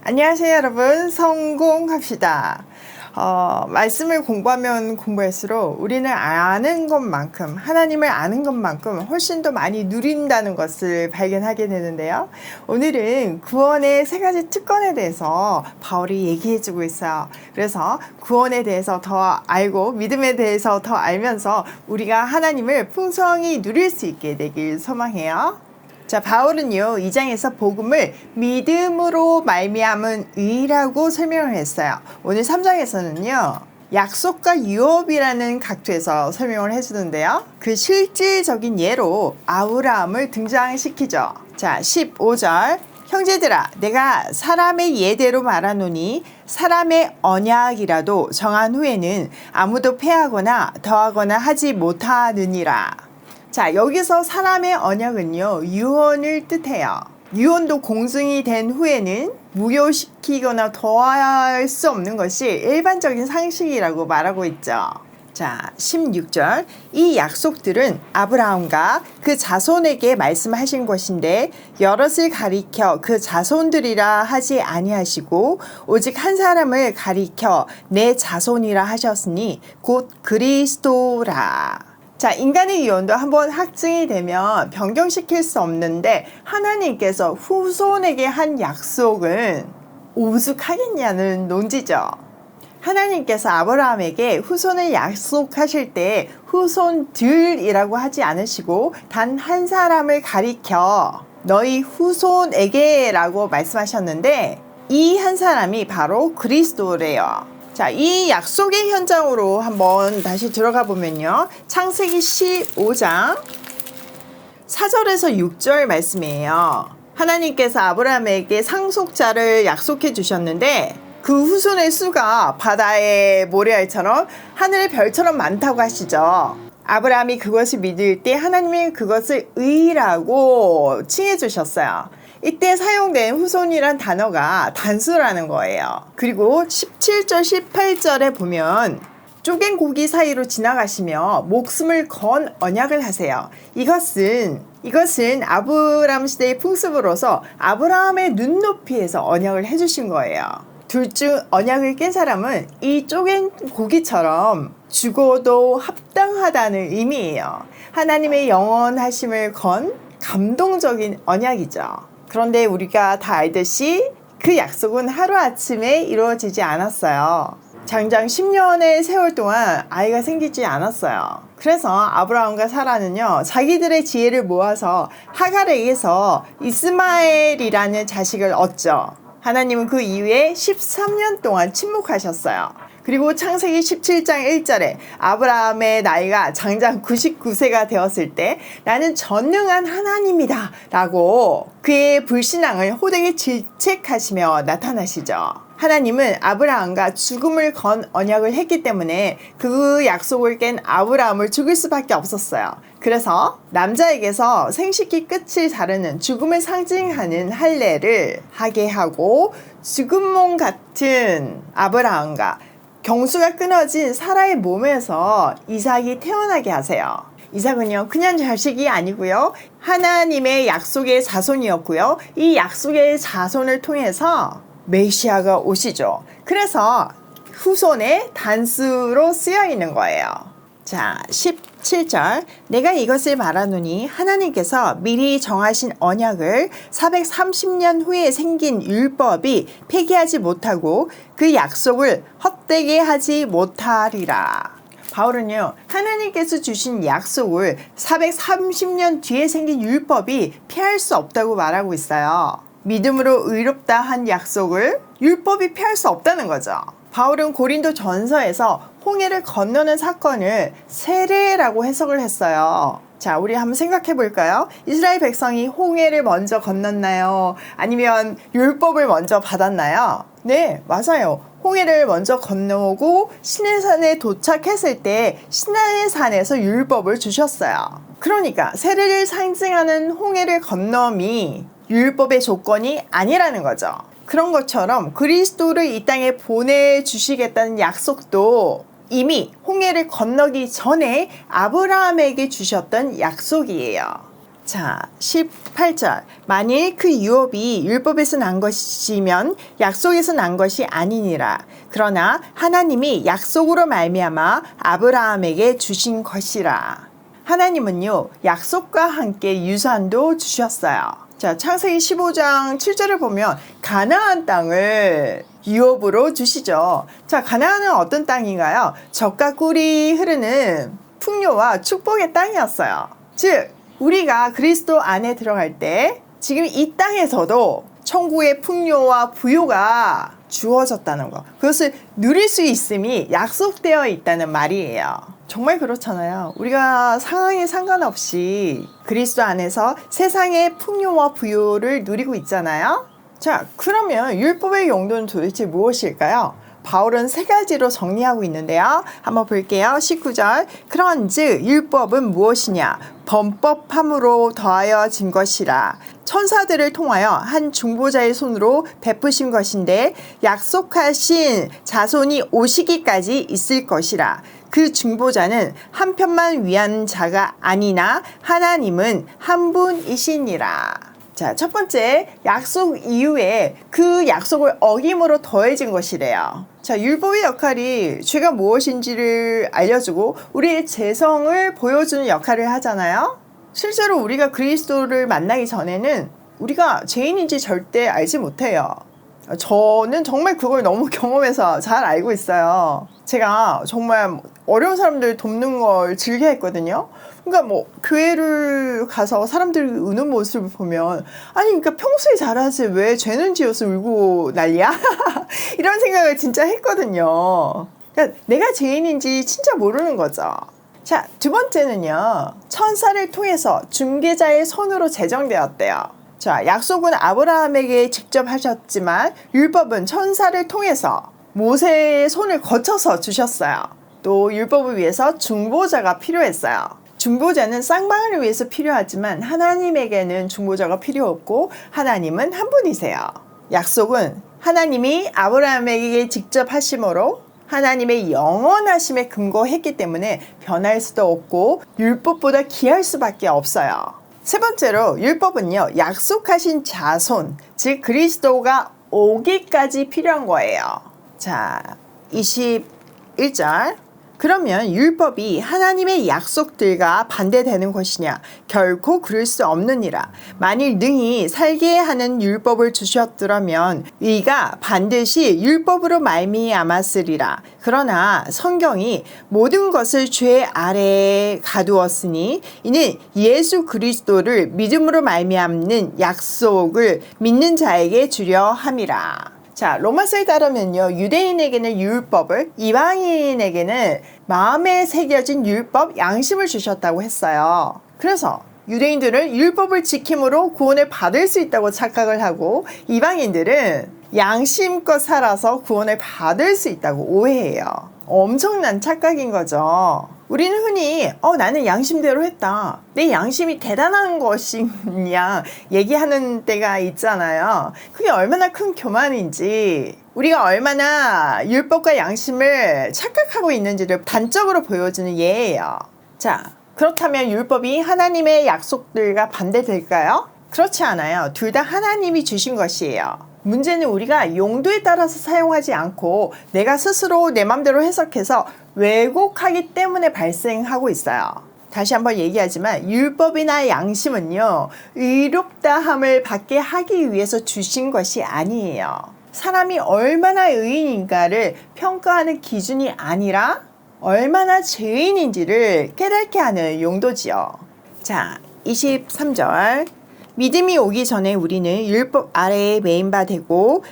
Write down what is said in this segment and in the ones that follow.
안녕하세요 여러분, 성공합시다. 말씀을 공부하면 공부할수록 우리는 아는 것만큼, 하나님을 아는 것만큼 훨씬 더 많이 누린다는 것을 발견하게 되는데요. 오늘은 구원의 세 가지 특권에 대해서 바울이 얘기해주고 있어요. 그래서 구원에 대해서 더 알고 믿음에 대해서 더 알면서 우리가 하나님을 풍성히 누릴 수 있게 되길 소망해요. 자, 바울은요 2장에서 복음을 믿음으로 말미암은 의라고 설명을 했어요. 오늘 3장에서는요 약속과 유업이라는 각도에서 설명을 해주는데요, 그 실질적인 예로 아브라함을 등장시키죠. 자, 15절, 형제들아 내가 사람의 예대로 말하노니 사람의 언약이라도 정한 후에는 아무도 패하거나 더하거나 하지 못하느니라. 자, 여기서 사람의 언약은요 유언을 뜻해요. 유언도 공증이 된 후에는 무효시키거나 더할 수 없는 것이 일반적인 상식이라고 말하고 있죠. 자, 16절, 이 약속들은 아브라함과 그 자손에게 말씀하신 것인데 여럿을 가리켜 그 자손들이라 하지 아니하시고 오직 한 사람을 가리켜 내 자손이라 하셨으니 곧 그리스도라. 자, 인간의 유언도 한번 확증이 되면 변경시킬 수 없는데 하나님께서 후손에게 한 약속은 오죽하겠냐는 논지죠. 하나님께서 아브라함에게 후손을 약속하실 때 후손들이라고 하지 않으시고 단 한 사람을 가리켜 너희 후손에게 라고 말씀하셨는데 이 한 사람이 바로 그리스도래요. 자, 이 약속의 현장으로 한번 다시 들어가 보면요, 창세기 15장 4절에서 6절 말씀이에요. 하나님께서 아브라함에게 상속자를 약속해 주셨는데 그 후손의 수가 바다의 모래알처럼 하늘의 별처럼 많다고 하시죠. 아브라함이 그것을 믿을 때 하나님이 그것을 의라고 칭해 주셨어요. 이때 사용된 후손이란 단어가 단수라는 거예요. 그리고 17절 18절에 보면 쪼갠 고기 사이로 지나가시며 목숨을 건 언약을 하세요. 이것은 아브라함 시대의 풍습으로서 아브라함의 눈높이에서 언약을 해주신 거예요. 둘 중 언약을 깬 사람은 이 쪼갠 고기처럼 죽어도 합당하다는 의미예요. 하나님의 영원하심을 건 감동적인 언약이죠. 그런데 우리가 다 알듯이 그 약속은 하루아침에 이루어지지 않았어요. 장장 10년의 세월 동안 아이가 생기지 않았어요. 그래서 아브라함과 사라는요 자기들의 지혜를 모아서 하갈에게서 이스마엘이라는 자식을 얻죠. 하나님은 그 이후에 13년 동안 침묵하셨어요. 그리고 창세기 17장 1절에 아브라함의 나이가 장장 99세가 되었을 때 나는 전능한 하나님이다 라고 그의 불신앙을 호되게 질책하시며 나타나시죠. 하나님은 아브라함과 죽음을 건 언약을 했기 때문에 그 약속을 깬 아브라함을 죽일 수밖에 없었어요. 그래서 남자에게서 생식기 끝을 자르는 죽음을 상징하는 할례를 하게 하고 죽은 몸 같은 아브라함과 경수가 끊어진 사라의 몸에서 이삭이 태어나게 하세요. 이삭은요 그냥 자식이 아니고요 하나님의 약속의 자손이었고요 이 약속의 자손을 통해서 메시아가 오시죠. 그래서 후손의 단수로 쓰여 있는 거예요. 자, 17절, 내가 이것을 말하노니 하나님께서 미리 정하신 언약을 430년 후에 생긴 율법이 폐기하지 못하고 그 약속을 헛되게 하지 못하리라. 바울은요 하나님께서 주신 약속을 430년 뒤에 생긴 율법이 피할 수 없다고 말하고 있어요. 믿음으로 의롭다 한 약속을 율법이 피할 수 없다는 거죠. 바울은 고린도 전서에서 홍해를 건너는 사건을 세례라고 해석을 했어요. 자, 우리 한번 생각해 볼까요? 이스라엘 백성이 홍해를 먼저 건넜나요? 아니면 율법을 먼저 받았나요? 네, 맞아요. 홍해를 먼저 건너고 시내산에 도착했을 때 시내산에서 율법을 주셨어요. 그러니까 세례를 상징하는 홍해를 건너미 율법의 조건이 아니라는 거죠. 그런 것처럼 그리스도를 이 땅에 보내주시겠다는 약속도 이미 홍해를 건너기 전에 아브라함에게 주셨던 약속이에요. 자, 18절. 만일 그 유업이 율법에서 난 것이면 약속에서 난 것이 아니니라. 그러나 하나님이 약속으로 말미암아 아브라함에게 주신 것이라. 하나님은요, 약속과 함께 유산도 주셨어요. 자, 창세기 15장 7절을 보면 가나안 땅을 유업으로 주시죠. 자, 가나안은 어떤 땅인가요? 젖과 꿀이 흐르는 풍요와 축복의 땅이었어요. 즉, 우리가 그리스도 안에 들어갈 때 지금 이 땅에서도 천국의 풍요와 부요가 주어졌다는 거, 그것을 누릴 수 있음이 약속되어 있다는 말이에요. 정말 그렇잖아요. 우리가 상황에 상관없이 그리스도 안에서 세상의 풍요와 부요를 누리고 있잖아요. 자, 그러면 율법의 용도는 도대체 무엇일까요? 바울은 세 가지로 정리하고 있는데요. 한번 볼게요. 19절. 그런즉 율법은 무엇이냐? 범법함으로 더하여진 것이라. 천사들을 통하여 한 중보자의 손으로 베푸신 것인데 약속하신 자손이 오시기까지 있을 것이라. 그 중보자는 한 편만 위한 자가 아니나 하나님은 한 분이시니라. 자, 첫 번째, 약속 이후에 그 약속을 어김으로 더해진 것이래요. 자, 율법의 역할이 죄가 무엇인지를 알려주고 우리의 죄성을 보여주는 역할을 하잖아요. 실제로 우리가 그리스도를 만나기 전에는 우리가 죄인인지 절대 알지 못해요. 저는 정말 그걸 너무 경험해서 잘 알고 있어요. 제가 정말 어려운 사람들 돕는 걸 즐겨 했거든요. 그러니까 뭐 교회를 가서 사람들 우는 모습을 보면 아니 그러니까 평소에 잘하지 왜 죄는 지어서 울고 난리야? 이런 생각을 진짜 했거든요. 그러니까 내가 죄인인지 진짜 모르는 거죠. 자, 두 번째는요. 천사를 통해서 중개자의 손으로 제정되었대요. 자, 약속은 아브라함에게 직접 하셨지만 율법은 천사를 통해서 모세의 손을 거쳐서 주셨어요. 또 율법을 위해서 중보자가 필요했어요. 중보자는 쌍방을 위해서 필요하지만 하나님에게는 중보자가 필요 없고 하나님은 한 분이세요. 약속은 하나님이 아브라함에게 직접 하심으로 하나님의 영원하심에 근거했기 때문에 변할 수도 없고 율법보다 귀할 수밖에 없어요. 세 번째로 율법은요, 약속하신 자손, 즉 그리스도가 오기까지 필요한 거예요. 자, 21절. 그러면 율법이 하나님의 약속들과 반대되는 것이냐? 결코 그럴 수 없느니라. 만일 능히 살게 하는 율법을 주셨더라면 이가 반드시 율법으로 말미암았으리라. 그러나 성경이 모든 것을 죄 아래에 가두었으니 이는 예수 그리스도를 믿음으로 말미암는 약속을 믿는 자에게 주려 함이라. 자, 로마서에 따르면요, 유대인에게는 율법을, 이방인에게는 마음에 새겨진 율법, 양심을 주셨다고 했어요. 그래서 유대인들은 율법을 지킴으로 구원을 받을 수 있다고 착각을 하고 이방인들은 양심껏 살아서 구원을 받을 수 있다고 오해해요. 엄청난 착각인 거죠. 우리는 흔히 나는 양심대로 했다. 내 양심이 대단한 것이냐 얘기하는 때가 있잖아요. 그게 얼마나 큰 교만인지 우리가 얼마나 율법과 양심을 착각하고 있는지를 단적으로 보여주는 예예요. 자, 그렇다면 율법이 하나님의 약속들과 반대될까요? 그렇지 않아요. 둘 다 하나님이 주신 것이에요. 문제는 우리가 용도에 따라서 사용하지 않고 내가 스스로 내 맘대로 해석해서 왜곡하기 때문에 발생하고 있어요. 다시 한번 얘기하지만 율법이나 양심은요, 의롭다함을 받게 하기 위해서 주신 것이 아니에요. 사람이 얼마나 의인인가를 평가하는 기준이 아니라 얼마나 죄인인지를 깨닫게 하는 용도지요. 자, 23절. 믿음이 오기 전에 우리는 율법 아래에 매인 바 되고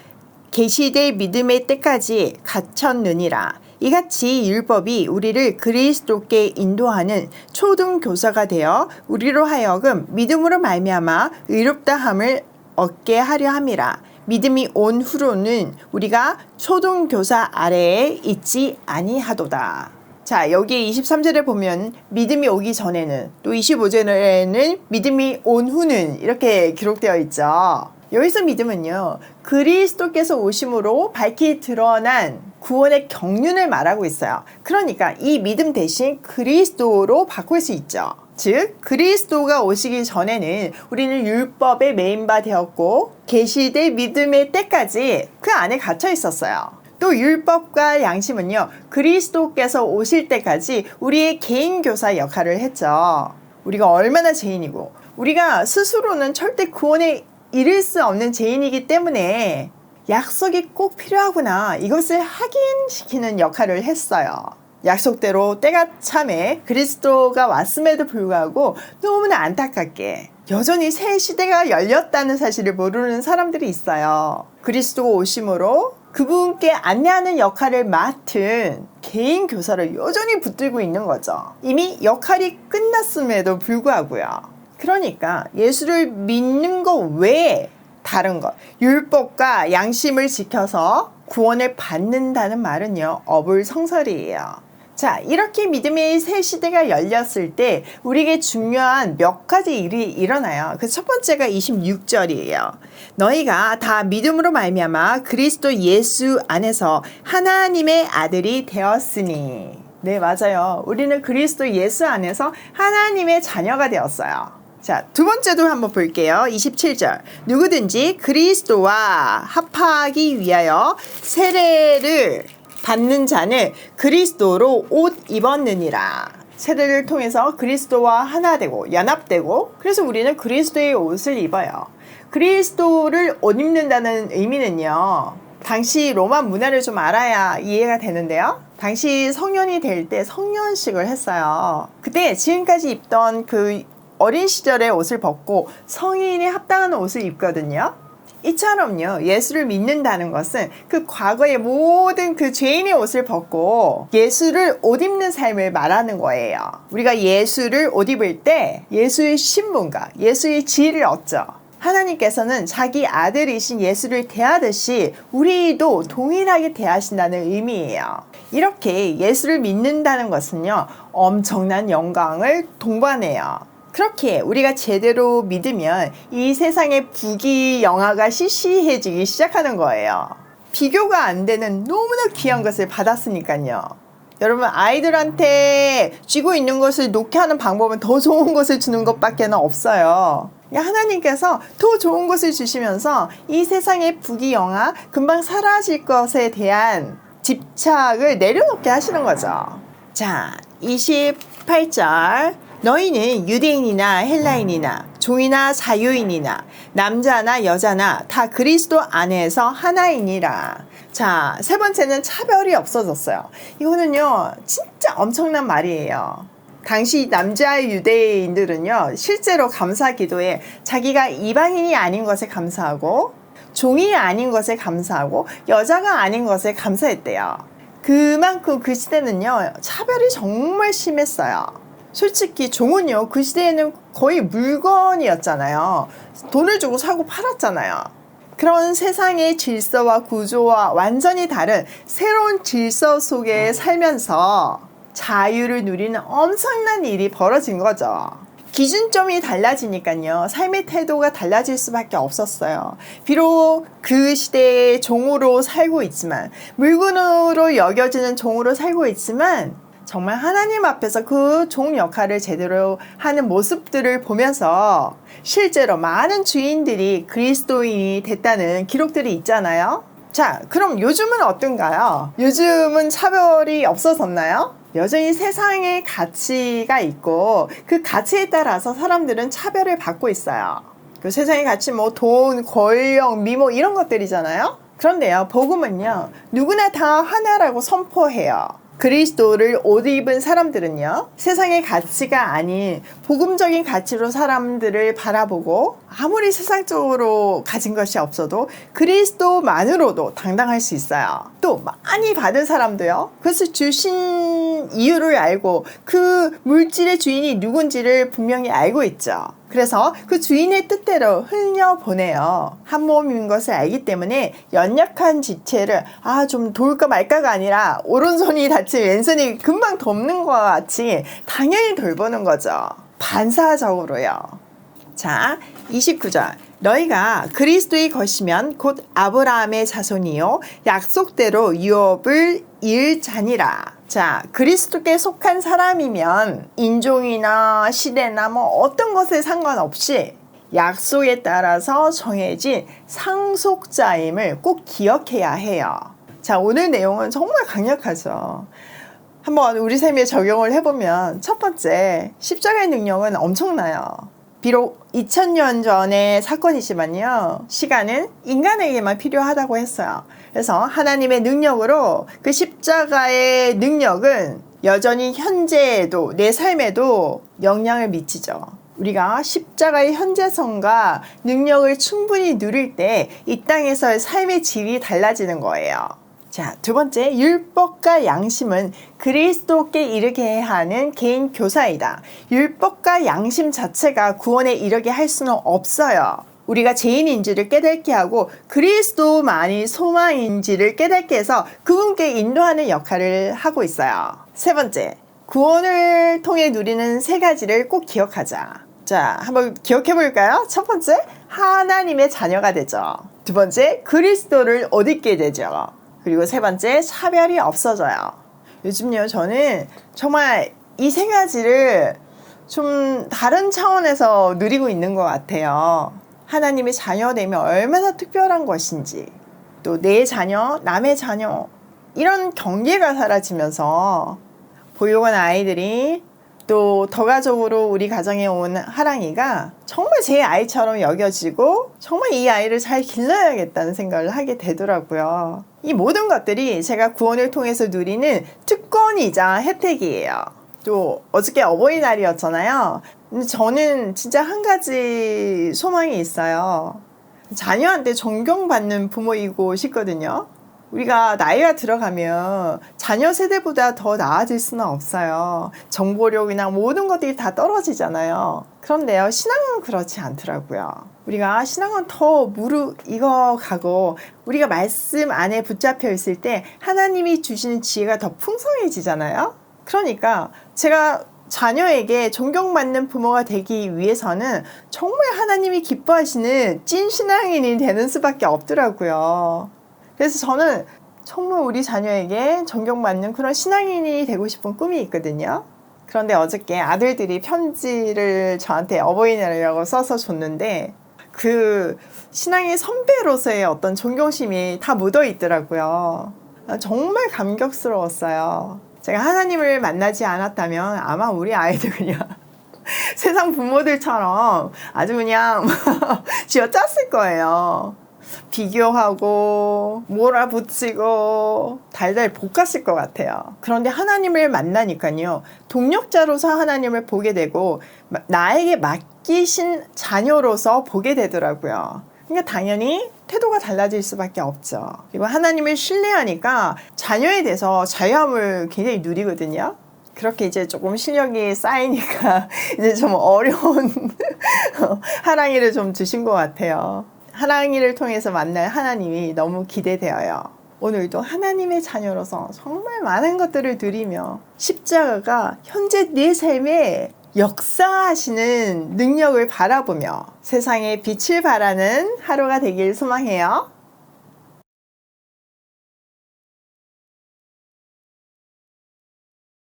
계시될 믿음의 때까지 갇혔느니라. 이같이 율법이 우리를 그리스도께 인도하는 초등교사가 되어 우리로 하여금 믿음으로 말미암아 의롭다함을 얻게 하려 함이라. 믿음이 온 후로는 우리가 초등교사 아래에 있지 아니하도다. 자, 여기 23절에 보면 믿음이 오기 전에는, 또 25절에는 믿음이 온 후는 이렇게 기록되어 있죠. 여기서 믿음은요, 그리스도께서 오심으로 밝히 드러난 구원의 경륜을 말하고 있어요. 그러니까 이 믿음 대신 그리스도로 바꿀 수 있죠. 즉 그리스도가 오시기 전에는 우리는 율법의 메인바 되었고 계시될 믿음의 때까지 그 안에 갇혀 있었어요. 또 율법과 양심은요, 그리스도께서 오실 때까지 우리의 개인 교사 역할을 했죠. 우리가 얼마나 죄인이고 우리가 스스로는 절대 구원에 이를 수 없는 죄인이기 때문에 약속이 꼭 필요하구나, 이것을 확인시키는 역할을 했어요. 약속대로 때가 참에 그리스도가 왔음에도 불구하고 너무나 안타깝게 여전히 새 시대가 열렸다는 사실을 모르는 사람들이 있어요. 그리스도가 오심으로 그분께 안내하는 역할을 맡은 개인 교사를 여전히 붙들고 있는 거죠. 이미 역할이 끝났음에도 불구하고요. 그러니까 예수를 믿는 것 외에 다른 것, 율법과 양심을 지켜서 구원을 받는다는 말은요, 어불성설이에요. 자, 이렇게 믿음의 새 시대가 열렸을 때 우리에게 중요한 몇 가지 일이 일어나요. 그 첫 번째가 26절이에요. 너희가 다 믿음으로 말미암아 그리스도 예수 안에서 하나님의 아들이 되었으니. 네, 맞아요. 우리는 그리스도 예수 안에서 하나님의 자녀가 되었어요. 자, 두 번째도 한번 볼게요. 27절. 누구든지 그리스도와 합하기 위하여 세례를 받는 자는 그리스도로 옷 입었느니라. 세례를 통해서 그리스도와 하나 되고 연합되고, 그래서 우리는 그리스도의 옷을 입어요. 그리스도를 옷 입는다는 의미는요, 당시 로마 문화를 좀 알아야 이해가 되는데요. 당시 성년이 될 때 성년식을 했어요. 그때 지금까지 입던 그 어린 시절의 옷을 벗고 성인이 합당한 옷을 입거든요. 이처럼요, 예수를 믿는다는 것은 그 과거의 모든 그 죄인의 옷을 벗고 예수를 옷 입는 삶을 말하는 거예요. 우리가 예수를 옷 입을 때 예수의 신분과 예수의 지위를 얻죠. 하나님께서는 자기 아들이신 예수를 대하듯이 우리도 동일하게 대하신다는 의미예요. 이렇게 예수를 믿는다는 것은요, 엄청난 영광을 동반해요. 그렇게 우리가 제대로 믿으면 이 세상의 부귀영화가 시시해지기 시작하는 거예요. 비교가 안 되는 너무나 귀한 것을 받았으니까요. 여러분, 아이들한테 쥐고 있는 것을 놓게 하는 방법은 더 좋은 것을 주는 것밖에 없어요. 하나님께서 더 좋은 것을 주시면서 이 세상의 부귀영화, 금방 사라질 것에 대한 집착을 내려놓게 하시는 거죠. 자, 28절. 너희는 유대인이나 헬라인이나 종이나 자유인이나 남자나 여자나 다 그리스도 안에서 하나이니라. 자, 세 번째는 차별이 없어졌어요. 이거는요, 진짜 엄청난 말이에요. 당시 남자 유대인들은요, 실제로 감사 기도에 자기가 이방인이 아닌 것에 감사하고 종이 아닌 것에 감사하고 여자가 아닌 것에 감사했대요. 그만큼 그 시대는요, 차별이 정말 심했어요. 솔직히 종은요, 그 시대에는 거의 물건이었잖아요. 돈을 주고 사고 팔았잖아요. 그런 세상의 질서와 구조와 완전히 다른 새로운 질서 속에 살면서 자유를 누리는 엄청난 일이 벌어진 거죠. 기준점이 달라지니까요, 삶의 태도가 달라질 수밖에 없었어요. 비록 그 시대의 종으로 살고 있지만, 물건으로 여겨지는 종으로 살고 있지만, 정말 하나님 앞에서 그 종 역할을 제대로 하는 모습들을 보면서 실제로 많은 주인들이 그리스도인이 됐다는 기록들이 있잖아요. 자, 그럼 요즘은 어떤가요? 요즘은 차별이 없어졌나요? 여전히 세상의 가치가 있고 그 가치에 따라서 사람들은 차별을 받고 있어요. 그 세상의 가치, 뭐 돈, 권력, 미모 이런 것들이잖아요. 그런데요, 복음은요, 누구나 다 하나라고 선포해요. 그리스도를 옷 입은 사람들은요, 세상의 가치가 아닌 복음적인 가치로 사람들을 바라보고 아무리 세상적으로 가진 것이 없어도 그리스도만으로도 당당할 수 있어요. 또 많이 받은 사람도요, 그것을 주신 이유를 알고 그 물질의 주인이 누군지를 분명히 알고 있죠. 그래서 그 주인의 뜻대로 흘려보내요. 한 몸인 것을 알기 때문에 연약한 지체를 좀 돌까 말까가 아니라 오른손이 다친 왼손이 금방 돕는 것과 같이 당연히 돌보는 거죠. 반사적으로요. 자, 29절. 너희가 그리스도의 것이면 곧 아브라함의 자손이요 약속대로 유업을 이을 자니라. 자, 그리스도께 속한 사람이면 인종이나 시대나 뭐 어떤 것에 상관없이 약속에 따라서 정해진 상속자임을 꼭 기억해야 해요. 자, 오늘 내용은 정말 강력하죠. 한번 우리 삶에 적용을 해보면 첫 번째, 십자가의 능력은 엄청나요. 비록 2000년 전의 사건이지만요, 시간은 인간에게만 필요하다고 했어요. 그래서 하나님의 능력으로 그 십자가의 능력은 여전히 현재에도, 내 삶에도 영향을 미치죠. 우리가 십자가의 현재성과 능력을 충분히 누릴 때 이 땅에서의 삶의 질이 달라지는 거예요. 자, 두 번째, 율법과 양심은 그리스도께 이르게 하는 개인 교사이다. 율법과 양심 자체가 구원에 이르게 할 수는 없어요. 우리가 죄인인지를 깨닫게 하고 그리스도만이 소망인지를 깨닫게 해서 그분께 인도하는 역할을 하고 있어요. 세 번째, 구원을 통해 누리는 세 가지를 꼭 기억하자. 자, 한번 기억해 볼까요? 첫 번째, 하나님의 자녀가 되죠. 두 번째, 그리스도를 얻게 되죠. 그리고 세 번째, 차별이 없어져요. 요즘요, 저는 정말 이 세 가지를 좀 다른 차원에서 누리고 있는 것 같아요. 하나님의 자녀됨이 얼마나 특별한 것인지, 또 내 자녀, 남의 자녀, 이런 경계가 사라지면서 보육원 아이들이 또 더 가족으로 우리 가정에 온 하랑이가 정말 제 아이처럼 여겨지고 정말 이 아이를 잘 길러야겠다는 생각을 하게 되더라고요. 이 모든 것들이 제가 구원을 통해서 누리는 특권이자 혜택이에요. 또 어저께 어버이날이었잖아요. 근데 저는 진짜 한 가지 소망이 있어요. 자녀한테 존경받는 부모이고 싶거든요. 우리가 나이가 들어가면 자녀 세대보다 더 나아질 수는 없어요. 정보력이나 모든 것들이 다 떨어지잖아요. 그런데요, 신앙은 그렇지 않더라고요. 우리가 신앙은 더 무르익어가고 우리가 말씀 안에 붙잡혀 있을 때 하나님이 주시는 지혜가 더 풍성해지잖아요. 그러니까 제가 자녀에게 존경받는 부모가 되기 위해서는 정말 하나님이 기뻐하시는 찐 신앙인이 되는 수밖에 없더라고요. 그래서 저는 정말 우리 자녀에게 존경받는 그런 신앙인이 되고 싶은 꿈이 있거든요. 그런데 어저께 아들들이 편지를 저한테 어버이날이라고 써서 줬는데 그 신앙의 선배로서의 어떤 존경심이 다 묻어 있더라고요. 정말 감격스러웠어요. 제가 하나님을 만나지 않았다면 아마 우리 아이들 그냥 세상 부모들처럼 아주 그냥 쥐어짰을 거예요. 비교하고 몰아붙이고 달달 볶았을 것 같아요. 그런데 하나님을 만나니까요, 동력자로서 하나님을 보게 되고 나에게 맡기신 자녀로서 보게 되더라고요. 그러니까 당연히 태도가 달라질 수밖에 없죠. 그리고 하나님을 신뢰하니까 자녀에 대해서 자유함을 굉장히 누리거든요. 그렇게 이제 조금 실력이 쌓이니까 이제 좀 어려운 하랑이를 좀 주신 것 같아요. 하랑이를 통해서 만날 하나님이 너무 기대되어요. 오늘도 하나님의 자녀로서 정말 많은 것들을 누리며 십자가가 현재 내 삶에 역사하시는 능력을 바라보며 세상에 빛을 발하는 하루가 되길 소망해요.